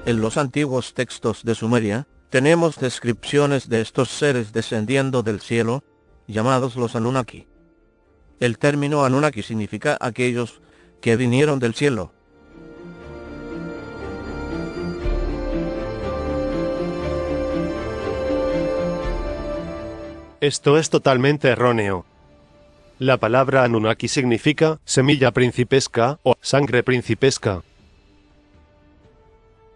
En los antiguos textos de Sumeria, tenemos descripciones de estos seres descendiendo del cielo, llamados los Anunnaki. El término Anunnaki significa aquellos que vinieron del cielo. Esto es totalmente erróneo. La palabra Anunnaki significa semilla principesca o sangre principesca.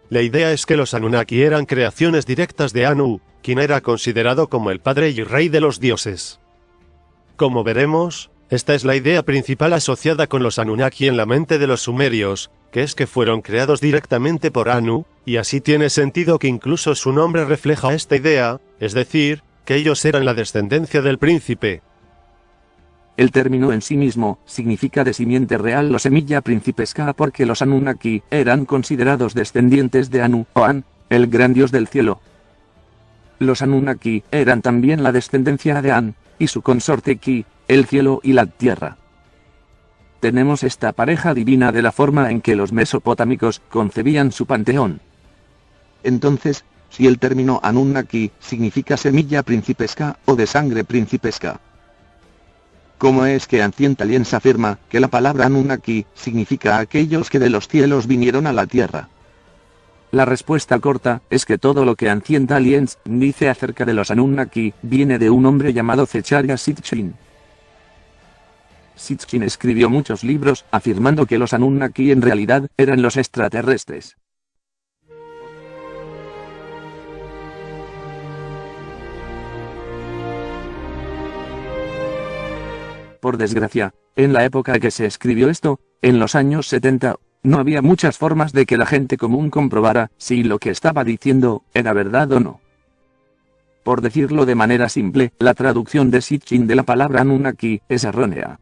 La idea es que los Anunnaki eran creaciones directas de Anu, quien era considerado como el padre y rey de los dioses. Como veremos, esta es la idea principal asociada con los Anunnaki en la mente de los sumerios, que es que fueron creados directamente por Anu, y así tiene sentido que incluso su nombre refleja esta idea, es decir, que ellos eran la descendencia del príncipe. El término en sí mismo significa de simiente real o semilla principesca porque los Anunnaki eran considerados descendientes de Anu o An, el gran dios del cielo. Los Anunnaki eran también la descendencia de An, y su consorte Ki, el cielo y la tierra. Tenemos esta pareja divina de la forma en que los mesopotámicos concebían su panteón. Entonces, si el término Anunnaki significa semilla principesca o de sangre principesca, ¿cómo es que Ancient Aliens afirma que la palabra Anunnaki significa aquellos que de los cielos vinieron a la tierra? La respuesta corta es que todo lo que Ancient Aliens dice acerca de los Anunnaki viene de un hombre llamado Zecharia Sitchin. Sitchin escribió muchos libros afirmando que los Anunnaki en realidad eran los extraterrestres. Por desgracia, en la época que se escribió esto, en los años 70, no había muchas formas de que la gente común comprobara si lo que estaba diciendo era verdad o no. Por decirlo de manera simple, la traducción de Sitchin de la palabra Anunnaki es errónea.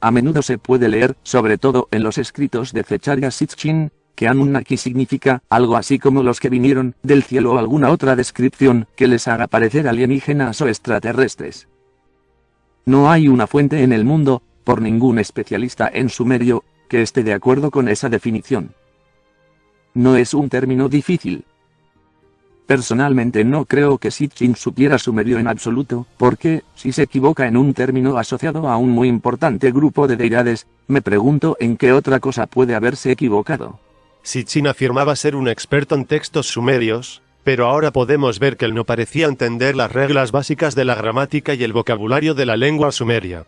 A menudo se puede leer, sobre todo en los escritos de Zecharia Sitchin, que Anunnaki significa algo así como los que vinieron del cielo o alguna otra descripción que les haga parecer alienígenas o extraterrestres. No hay una fuente en el mundo, por ningún especialista en sumerio, que esté de acuerdo con esa definición. No es un término difícil. Personalmente no creo que Sitchin supiera sumerio en absoluto, porque, si se equivoca en un término asociado a un muy importante grupo de deidades, me pregunto en qué otra cosa puede haberse equivocado. Sitchin afirmaba ser un experto en textos sumerios, pero ahora podemos ver que él no parecía entender las reglas básicas de la gramática y el vocabulario de la lengua sumeria.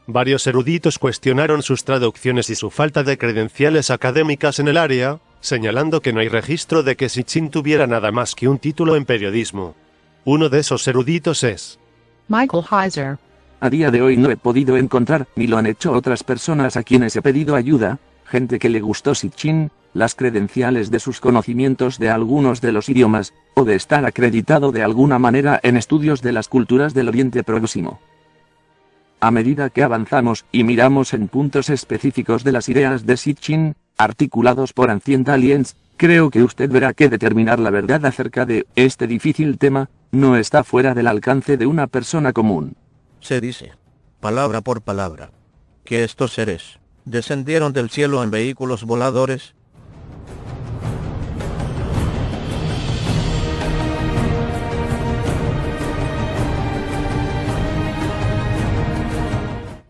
Varios eruditos cuestionaron sus traducciones y su falta de credenciales académicas en el área, señalando que no hay registro de que Sitchin tuviera nada más que un título en periodismo. Uno de esos eruditos es Michael Heiser. A día de hoy no he podido encontrar, ni lo han hecho otras personas a quienes he pedido ayuda, gente que le gustó Sitchin, las credenciales de sus conocimientos de algunos de los idiomas, o de estar acreditado de alguna manera en estudios de las culturas del Oriente Próximo. A medida que avanzamos y miramos en puntos específicos de las ideas de Sitchin, articulados por Ancient Aliens, creo que usted verá que determinar la verdad acerca de este difícil tema no está fuera del alcance de una persona común. Se dice, palabra por palabra, que estos seres descendieron del cielo en vehículos voladores.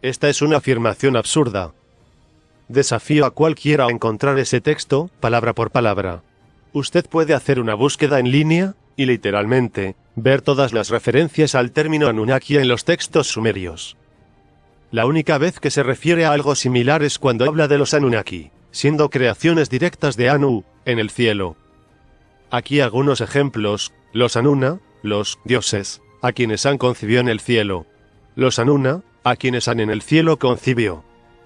Esta es una afirmación absurda. Desafío a cualquiera a encontrar ese texto, palabra por palabra. Usted puede hacer una búsqueda en línea, y literalmente, ver todas las referencias al término Anunnaki en los textos sumerios. La única vez que se refiere a algo similar es cuando habla de los Anunnaki, siendo creaciones directas de Anu, en el cielo. Aquí algunos ejemplos: los Anunna, los dioses, a quienes An concibió en el cielo. Los Anunna, a quienes An en el cielo concibió.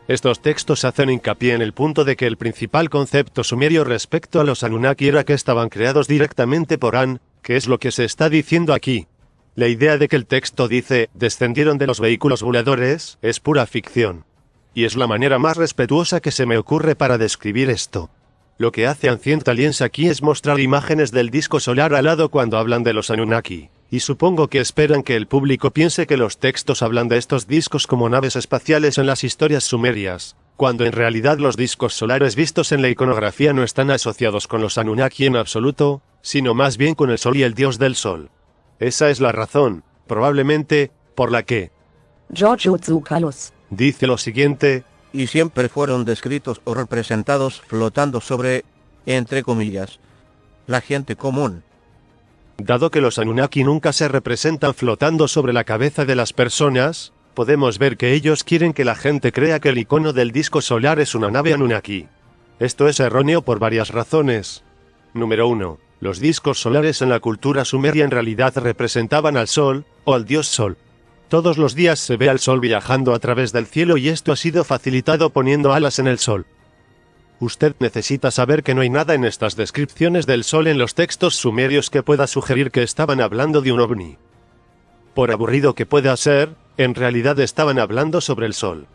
Estos textos hacen hincapié en el punto de que el principal concepto sumerio respecto a los Anunnaki era que estaban creados directamente por An, que es lo que se está diciendo aquí. La idea de que el texto dice, descendieron de los vehículos voladores, es pura ficción. Y es la manera más respetuosa que se me ocurre para describir esto. Lo que hace Ancient Aliens aquí es mostrar imágenes del disco solar al lado cuando hablan de los Anunnaki. Y supongo que esperan que el público piense que los textos hablan de estos discos como naves espaciales en las historias sumerias, cuando en realidad los discos solares vistos en la iconografía no están asociados con los Anunnaki en absoluto, sino más bien con el Sol y el dios del Sol. Esa es la razón, probablemente, por la que Giorgio Tsoukalos dice lo siguiente: y siempre fueron descritos o representados flotando sobre, entre comillas, la gente común. dado que los Anunnaki nunca se representan flotando sobre la cabeza de las personas, podemos ver que ellos quieren que la gente crea que el icono del disco solar es una nave Anunnaki. Esto es erróneo por varias razones. Número 1. Los discos solares en la cultura sumeria en realidad representaban al Sol, o al dios Sol. Todos los días se ve al Sol viajando a través del cielo y esto ha sido facilitado poniendo alas en el Sol. Usted necesita saber que no hay nada en estas descripciones del Sol en los textos sumerios que pueda sugerir que estaban hablando de un ovni. Por aburrido que pueda ser, en realidad estaban hablando sobre el Sol.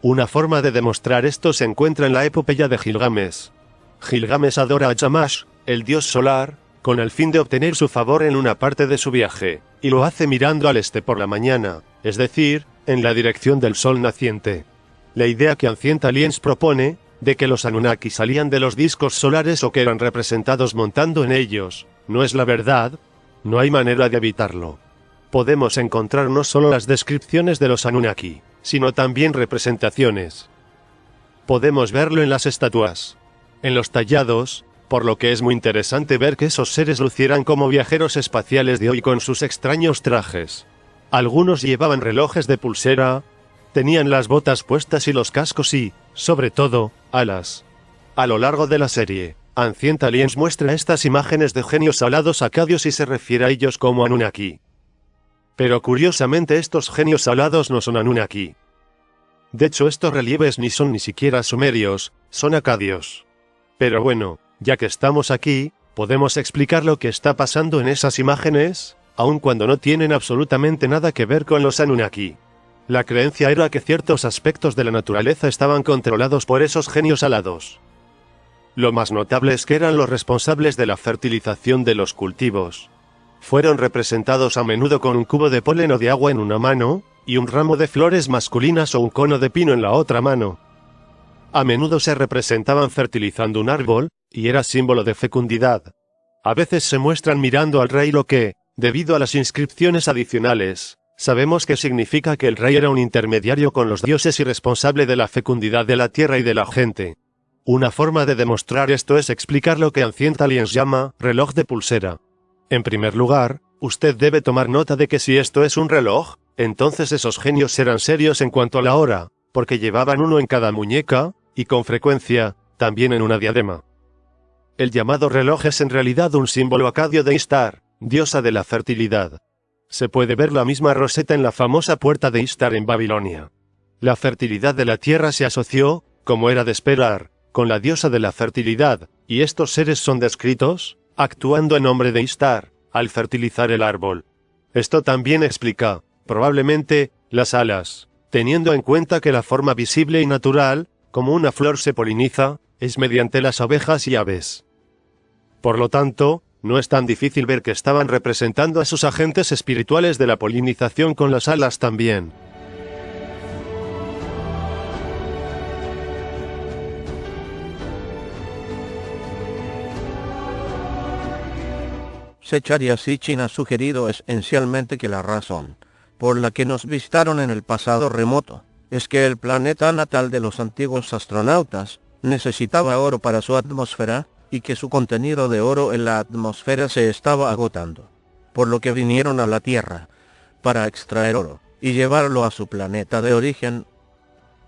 Una forma de demostrar esto se encuentra en la epopeya de Gilgamesh. Gilgamesh adora a Shamash, el dios solar, con el fin de obtener su favor en una parte de su viaje, y lo hace mirando al este por la mañana, es decir, en la dirección del sol naciente. La idea que Ancient Aliens propone, de que los Anunnaki salían de los discos solares o que eran representados montando en ellos, no es la verdad, no hay manera de evitarlo. Podemos encontrar no solo las descripciones de los Anunnaki, sino también representaciones. Podemos verlo en las estatuas, en los tallados, por lo que es muy interesante ver que esos seres lucieran como viajeros espaciales de hoy con sus extraños trajes. Algunos llevaban relojes de pulsera, tenían las botas puestas y los cascos y, sobre todo, alas. A lo largo de la serie, Ancient Aliens muestra estas imágenes de genios alados acadios y se refiere a ellos como Anunnaki. Pero curiosamente estos genios alados no son Anunnaki. De hecho estos relieves ni son ni siquiera sumerios, son acadios. Pero bueno, ya que estamos aquí, ¿podemos explicar lo que está pasando en esas imágenes, aun cuando no tienen absolutamente nada que ver con los Anunnaki? La creencia era que ciertos aspectos de la naturaleza estaban controlados por esos genios alados. Lo más notable es que eran los responsables de la fertilización de los cultivos. Fueron representados a menudo con un cubo de polen o de agua en una mano, y un ramo de flores masculinas o un cono de pino en la otra mano. A menudo se representaban fertilizando un árbol, y era símbolo de fecundidad. A veces se muestran mirando al rey, lo que, debido a las inscripciones adicionales, sabemos que significa que el rey era un intermediario con los dioses y responsable de la fecundidad de la tierra y de la gente. Una forma de demostrar esto es explicar lo que Ancient Aliens llama reloj de pulsera. En primer lugar, usted debe tomar nota de que si esto es un reloj, entonces esos genios eran serios en cuanto a la hora, porque llevaban uno en cada muñeca, y con frecuencia, también en una diadema. El llamado reloj es en realidad un símbolo acadio de Ishtar, diosa de la fertilidad. Se puede ver la misma roseta en la famosa puerta de Ishtar en Babilonia. La fertilidad de la tierra se asoció, como era de esperar, con la diosa de la fertilidad, y estos seres son descritos, actuando en nombre de Ishtar, al fertilizar el árbol. Esto también explica, probablemente, las alas, teniendo en cuenta que la forma visible y natural, como una flor se poliniza, es mediante las abejas y aves. Por lo tanto, no es tan difícil ver que estaban representando a sus agentes espirituales de la polinización con las alas también. Secharia Sitchin ha sugerido esencialmente que la razón por la que nos visitaron en el pasado remoto es que el planeta natal de los antiguos astronautas necesitaba oro para su atmósfera, y que su contenido de oro en la atmósfera se estaba agotando, por lo que vinieron a la Tierra para extraer oro y llevarlo a su planeta de origen.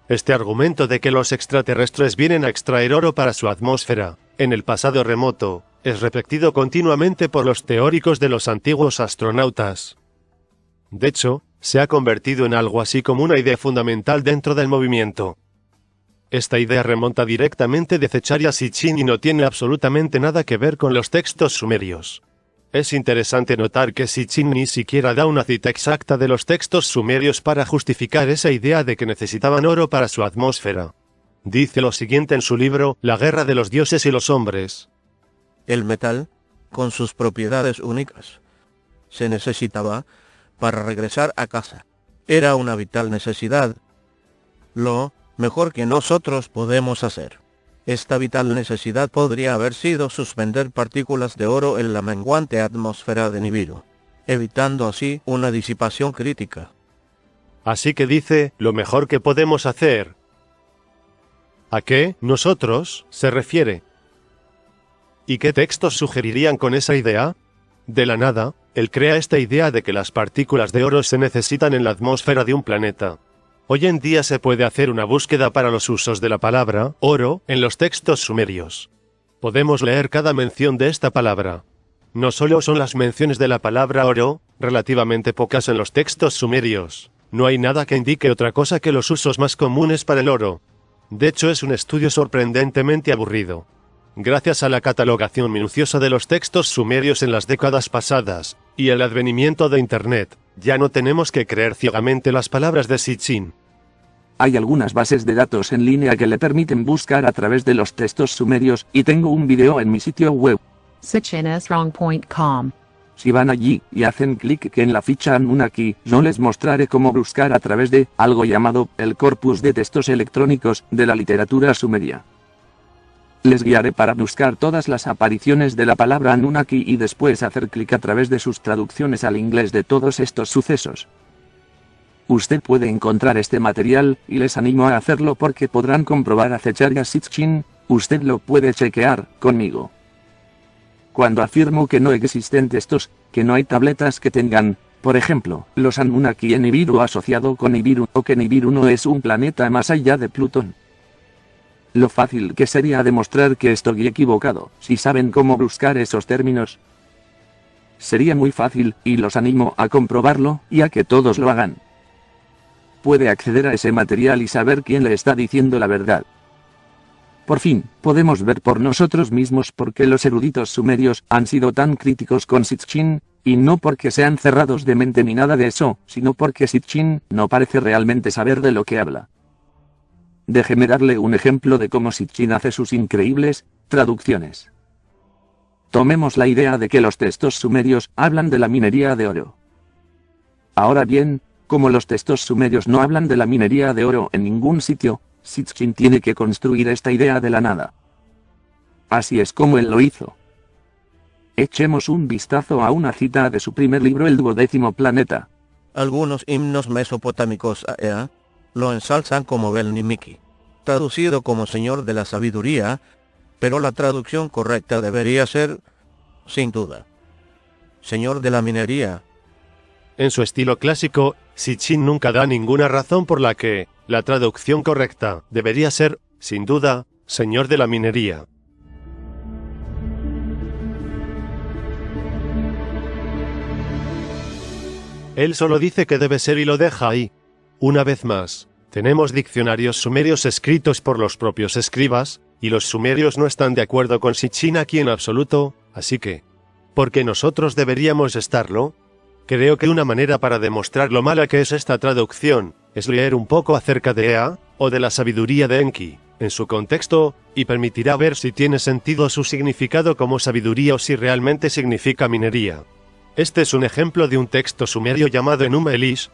Este argumento de que los extraterrestres vienen a extraer oro para su atmósfera, en el pasado remoto, es repetido continuamente por los teóricos de los antiguos astronautas. De hecho, se ha convertido en algo así como una idea fundamental dentro del movimiento. Esta idea remonta directamente de Secharia Sitchin y no tiene absolutamente nada que ver con los textos sumerios. Es interesante notar que Sitchin ni siquiera da una cita exacta de los textos sumerios para justificar esa idea de que necesitaban oro para su atmósfera. Dice lo siguiente en su libro, La guerra de los dioses y los hombres. El metal, con sus propiedades únicas, se necesitaba para regresar a casa. Era una vital necesidad. Lo mejor que nosotros podemos hacer. Esta vital necesidad podría haber sido suspender partículas de oro en la menguante atmósfera de Nibiru, evitando así una disipación crítica. Así que dice, lo mejor que podemos hacer. ¿A qué nosotros se refiere? ¿Y qué textos sugerirían con esa idea? De la nada, él crea esta idea de que las partículas de oro se necesitan en la atmósfera de un planeta. Hoy en día se puede hacer una búsqueda para los usos de la palabra oro en los textos sumerios. Podemos leer cada mención de esta palabra. No solo son las menciones de la palabra oro, relativamente pocas en los textos sumerios. No hay nada que indique otra cosa que los usos más comunes para el oro. De hecho, es un estudio sorprendentemente aburrido. Gracias a la catalogación minuciosa de los textos sumerios en las décadas pasadas, y el advenimiento de Internet, ya no tenemos que creer ciegamente las palabras de Sitchin. Hay algunas bases de datos en línea que le permiten buscar a través de los textos sumerios, y tengo un video en mi sitio web. SitchinSwrong.com. Si van allí y hacen clic en la ficha Anunnaki, yo les mostraré cómo buscar a través de algo llamado el corpus de textos electrónicos de la literatura sumeria. Les guiaré para buscar todas las apariciones de la palabra Anunnaki y después hacer clic a través de sus traducciones al inglés de todos estos sucesos. Usted puede encontrar este material, y les animo a hacerlo porque podrán comprobar a Zecharia Sitchin. Usted lo puede chequear conmigo. Cuando afirmo que no existen textos, que no hay tabletas que tengan, por ejemplo, los Anunnaki en Nibiru asociado con Nibiru, o que Nibiru no es un planeta más allá de Plutón. Lo fácil que sería demostrar que estoy equivocado, si saben cómo buscar esos términos. Sería muy fácil, y los animo a comprobarlo, y a que todos lo hagan. Puede acceder a ese material y saber quién le está diciendo la verdad. Por fin, podemos ver por nosotros mismos por qué los eruditos sumerios han sido tan críticos con Sitchin, y no porque sean cerrados de mente ni nada de eso, sino porque Sitchin no parece realmente saber de lo que habla. Déjeme darle un ejemplo de cómo Sitchin hace sus increíbles traducciones. Tomemos la idea de que los textos sumerios hablan de la minería de oro. Ahora bien, como los textos sumerios no hablan de la minería de oro en ningún sitio, Sitchin tiene que construir esta idea de la nada. Así es como él lo hizo. Echemos un vistazo a una cita de su primer libro, El 12º planeta. Algunos himnos mesopotámicos a Ea lo ensalzan como Bel-Nimiki, traducido como Señor de la Sabiduría, pero la traducción correcta debería ser, sin duda, Señor de la Minería. En su estilo clásico, Sitchin nunca da ninguna razón por la que la traducción correcta debería ser, sin duda, Señor de la Minería. Él solo dice que debe ser y lo deja ahí. Una vez más, tenemos diccionarios sumerios escritos por los propios escribas, y los sumerios no están de acuerdo con Sitchin aquí en absoluto, así que, ¿por qué nosotros deberíamos estarlo? Creo que una manera para demostrar lo mala que es esta traducción es leer un poco acerca de Ea, o de la sabiduría de Enki, en su contexto, y permitirá ver si tiene sentido su significado como sabiduría o si realmente significa minería. Este es un ejemplo de un texto sumerio llamado Enuma Elish.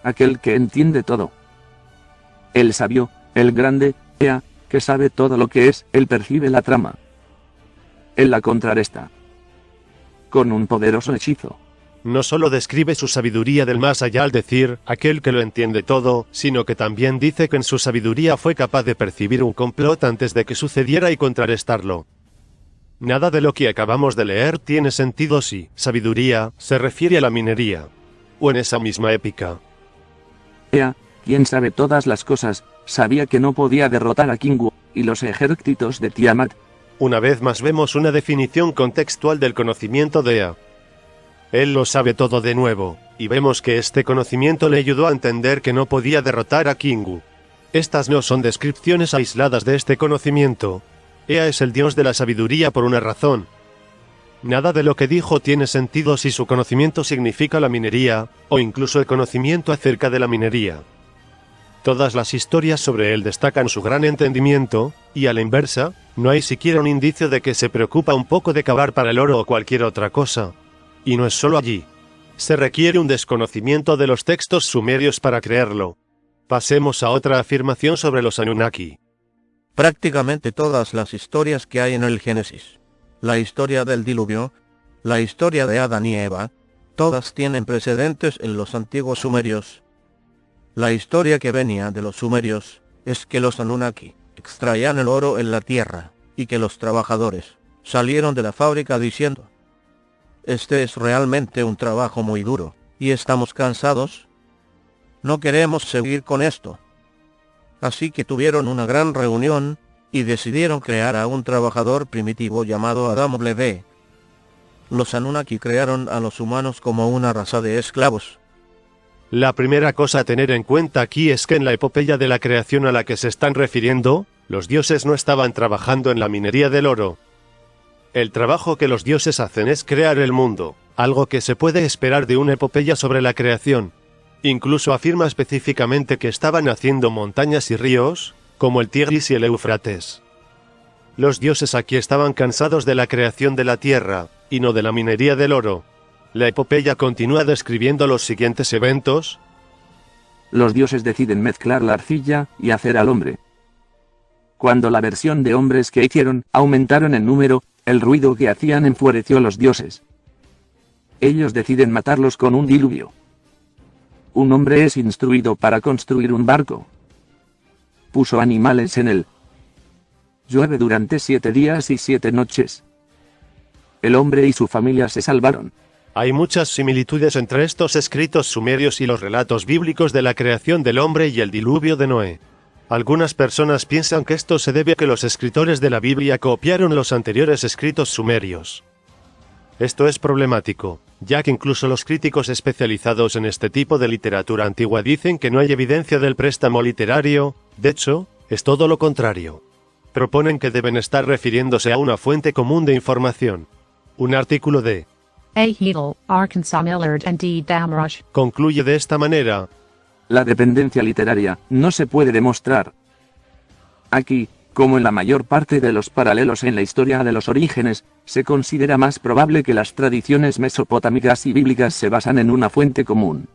Aquel que entiende todo. El sabio, el grande, Ea, que sabe todo lo que es, él percibe la trama. Él la contrarresta con un poderoso hechizo. No solo describe su sabiduría del más allá al decir, aquel que lo entiende todo, sino que también dice que en su sabiduría fue capaz de percibir un complot antes de que sucediera y contrarrestarlo. Nada de lo que acabamos de leer tiene sentido si sabiduría se refiere a la minería, o en esa misma épica. Ea, quien sabe todas las cosas, sabía que no podía derrotar a Kingu y los ejércitos de Tiamat. Una vez más vemos una definición contextual del conocimiento de Ea. Él lo sabe todo de nuevo, y vemos que este conocimiento le ayudó a entender que no podía derrotar a Kingu. Estas no son descripciones aisladas de este conocimiento. Ea es el dios de la sabiduría por una razón. Nada de lo que dijo tiene sentido si su conocimiento significa la minería, o incluso el conocimiento acerca de la minería. Todas las historias sobre él destacan su gran entendimiento, y a la inversa, no hay siquiera un indicio de que se preocupa un poco de cavar para el oro o cualquier otra cosa. Y no es solo allí. Se requiere un desconocimiento de los textos sumerios para creerlo. Pasemos a otra afirmación sobre los Anunnaki. Prácticamente todas las historias que hay en el Génesis, la historia del diluvio, la historia de Adán y Eva, todas tienen precedentes en los antiguos sumerios. La historia que venía de los sumerios es que los Anunnaki extraían el oro en la tierra y que los trabajadores salieron de la fábrica diciendo: este es realmente un trabajo muy duro, y estamos cansados. No queremos seguir con esto. Así que tuvieron una gran reunión y decidieron crear a un trabajador primitivo llamado Adam W. Los Anunnaki crearon a los humanos como una raza de esclavos. La primera cosa a tener en cuenta aquí es que en la epopeya de la creación a la que se están refiriendo, los dioses no estaban trabajando en la minería del oro. El trabajo que los dioses hacen es crear el mundo, algo que se puede esperar de una epopeya sobre la creación. Incluso afirma específicamente que estaban haciendo montañas y ríos, como el Tigris y el Éufrates. Los dioses aquí estaban cansados de la creación de la tierra, y no de la minería del oro. La epopeya continúa describiendo los siguientes eventos. Los dioses deciden mezclar la arcilla y hacer al hombre. Cuando la versión de hombres que hicieron aumentaron en número, el ruido que hacían enfureció a los dioses. Ellos deciden matarlos con un diluvio. Un hombre es instruido para construir un barco. Puso animales en él. Llueve durante 7 días y 7 noches. El hombre y su familia se salvaron. Hay muchas similitudes entre estos escritos sumerios y los relatos bíblicos de la creación del hombre y el diluvio de Noé. Algunas personas piensan que esto se debe a que los escritores de la Biblia copiaron los anteriores escritos sumerios. Esto es problemático, ya que incluso los críticos especializados en este tipo de literatura antigua dicen que no hay evidencia del préstamo literario. De hecho, es todo lo contrario. Proponen que deben estar refiriéndose a una fuente común de información. Un artículo de A. Heedle, Arkansas Millard and D. Damrush concluye de esta manera: La dependencia literaria no se puede demostrar. Aquí, como en la mayor parte de los paralelos en la historia de los orígenes, se considera más probable que las tradiciones mesopotámicas y bíblicas se basan en una fuente común.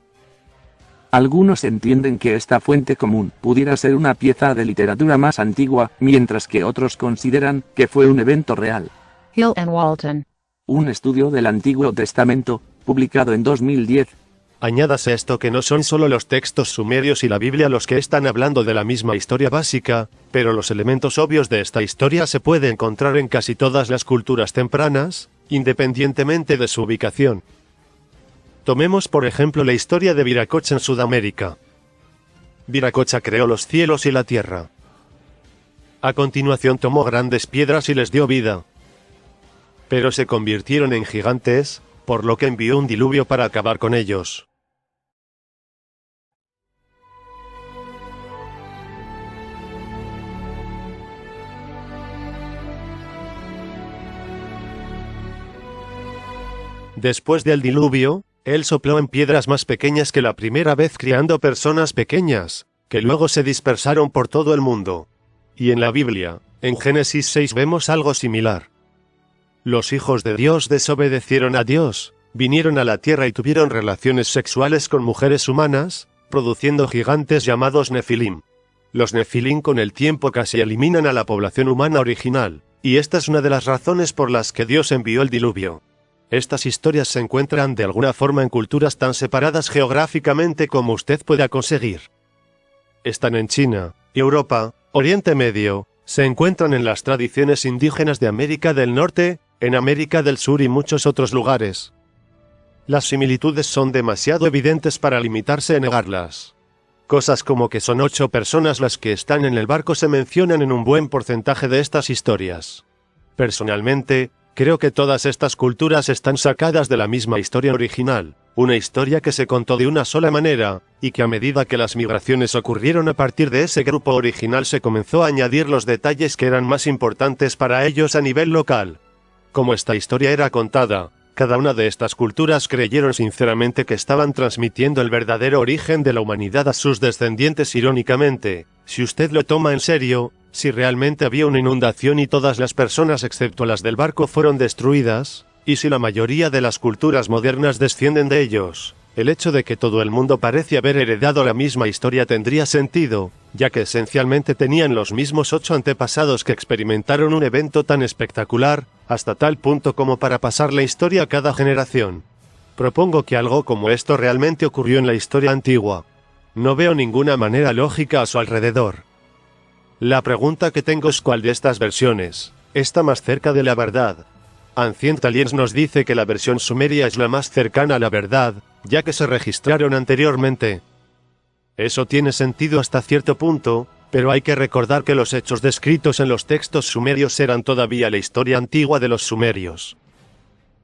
Algunos entienden que esta fuente común pudiera ser una pieza de literatura más antigua, mientras que otros consideran que fue un evento real. Hill and Walton. Un estudio del Antiguo Testamento, publicado en 2010, Añádase a esto que no son solo los textos sumerios y la Biblia los que están hablando de la misma historia básica, pero los elementos obvios de esta historia se puede encontrar en casi todas las culturas tempranas, independientemente de su ubicación. Tomemos por ejemplo la historia de Viracocha en Sudamérica. Viracocha creó los cielos y la tierra. A continuación tomó grandes piedras y les dio vida. Pero se convirtieron en gigantes, por lo que envió un diluvio para acabar con ellos. Después del diluvio, él sopló en piedras más pequeñas que la primera vez criando personas pequeñas, que luego se dispersaron por todo el mundo. Y en la Biblia, en Génesis 6 vemos algo similar. Los hijos de Dios desobedecieron a Dios, vinieron a la tierra y tuvieron relaciones sexuales con mujeres humanas, produciendo gigantes llamados Nefilim. Los Nefilim con el tiempo casi eliminan a la población humana original, y esta es una de las razones por las que Dios envió el diluvio. Estas historias se encuentran de alguna forma en culturas tan separadas geográficamente como usted pueda conseguir. Están en China, Europa, Oriente Medio, se encuentran en las tradiciones indígenas de América del Norte, en América del Sur y muchos otros lugares. Las similitudes son demasiado evidentes para limitarse a negarlas. Cosas como que son 8 personas las que están en el barco se mencionan en un buen porcentaje de estas historias. Personalmente, creo que todas estas culturas están sacadas de la misma historia original, una historia que se contó de una sola manera, y que a medida que las migraciones ocurrieron a partir de ese grupo original se comenzó a añadir los detalles que eran más importantes para ellos a nivel local. Como esta historia era contada, cada una de estas culturas creyeron sinceramente que estaban transmitiendo el verdadero origen de la humanidad a sus descendientes irónicamente. Si usted lo toma en serio, si realmente había una inundación y todas las personas excepto las del barco fueron destruidas, y si la mayoría de las culturas modernas descienden de ellos, El hecho de que todo el mundo parece haber heredado la misma historia tendría sentido, ya que esencialmente tenían los mismos 8 antepasados que experimentaron un evento tan espectacular, hasta tal punto como para pasar la historia a cada generación. Propongo que algo como esto realmente ocurrió en la historia antigua. No veo ninguna manera lógica a su alrededor. La pregunta que tengo es cuál de estas versiones está más cerca de la verdad. Ancient Aliens nos dice que la versión sumeria es la más cercana a la verdad, ya que se registraron anteriormente. Eso tiene sentido hasta cierto punto, pero hay que recordar que los hechos descritos en los textos sumerios eran todavía la historia antigua de los sumerios.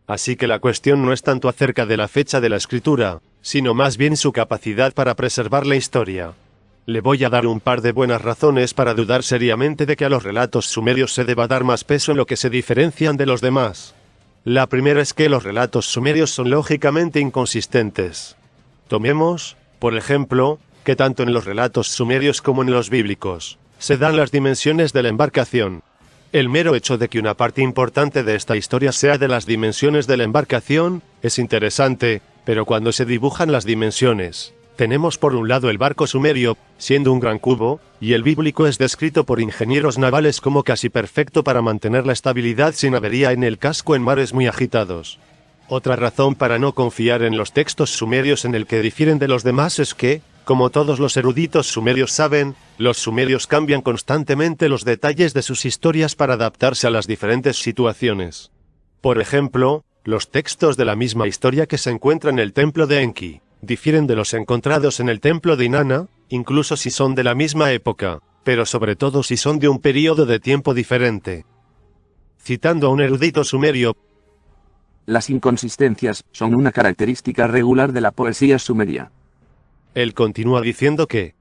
Así que la cuestión no es tanto acerca de la fecha de la escritura, sino más bien su capacidad para preservar la historia. Le voy a dar un par de buenas razones para dudar seriamente de que a los relatos sumerios se deba dar más peso en lo que se diferencian de los demás. La primera es que los relatos sumerios son lógicamente inconsistentes. Tomemos, por ejemplo, que tanto en los relatos sumerios como en los bíblicos, se dan las dimensiones de la embarcación. El mero hecho de que una parte importante de esta historia sea de las dimensiones de la embarcación, es interesante, pero cuando se dibujan las dimensiones, tenemos por un lado el barco sumerio, siendo un gran cubo, y el bíblico es descrito por ingenieros navales como casi perfecto para mantener la estabilidad sin avería en el casco en mares muy agitados. Otra razón para no confiar en los textos sumerios en el que difieren de los demás es que, como todos los eruditos sumerios saben, los sumerios cambian constantemente los detalles de sus historias para adaptarse a las diferentes situaciones. Por ejemplo, los textos de la misma historia que se encuentra en el templo de Enki difieren de los encontrados en el templo de Inanna, incluso si son de la misma época, pero sobre todo si son de un período de tiempo diferente. Citando a un erudito sumerio, las inconsistencias son una característica regular de la poesía sumeria. Él continúa diciendo que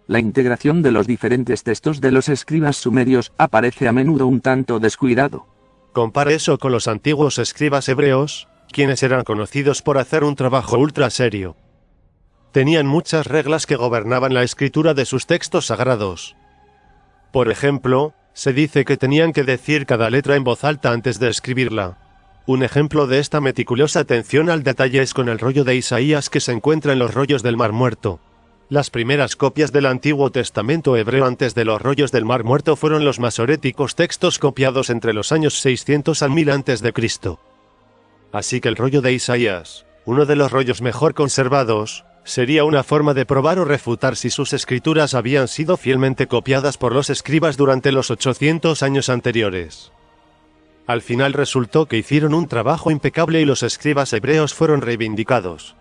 la integración de los diferentes textos de los escribas sumerios aparece a menudo un tanto descuidado. Compare eso con los antiguos escribas hebreos, quienes eran conocidos por hacer un trabajo ultra serio. Tenían muchas reglas que gobernaban la escritura de sus textos sagrados. Por ejemplo, se dice que tenían que decir cada letra en voz alta antes de escribirla. Un ejemplo de esta meticulosa atención al detalle es con el rollo de Isaías que se encuentra en los rollos del Mar Muerto. Las primeras copias del Antiguo Testamento hebreo antes de los rollos del Mar Muerto fueron los masoréticos textos copiados entre los años 600 al 1000 a.C. Así que el rollo de Isaías, uno de los rollos mejor conservados, sería una forma de probar o refutar si sus escrituras habían sido fielmente copiadas por los escribas durante los 800 años anteriores. Al final resultó que hicieron un trabajo impecable y los escribas hebreos fueron reivindicados.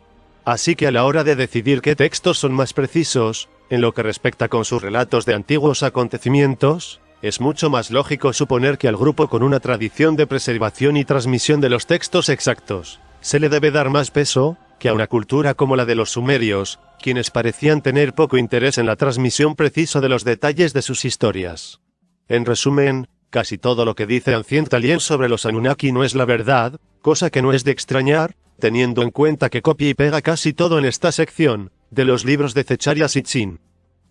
Así que a la hora de decidir qué textos son más precisos, en lo que respecta con sus relatos de antiguos acontecimientos, es mucho más lógico suponer que al grupo con una tradición de preservación y transmisión de los textos exactos, se le debe dar más peso, que a una cultura como la de los sumerios, quienes parecían tener poco interés en la transmisión precisa de los detalles de sus historias. En resumen, casi todo lo que dice Ancient Aliens sobre los Anunnaki no es la verdad, cosa que no es de extrañar, teniendo en cuenta que copia y pega casi todo en esta sección, de los libros de Zecharia Sitchin.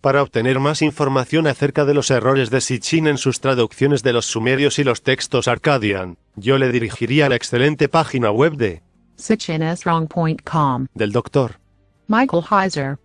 Para obtener más información acerca de los errores de Sitchin en sus traducciones de los sumerios y los textos Akkadian, yo le dirigiría a la excelente página web de SitchinIsWrong.com del Dr. Michael Heiser.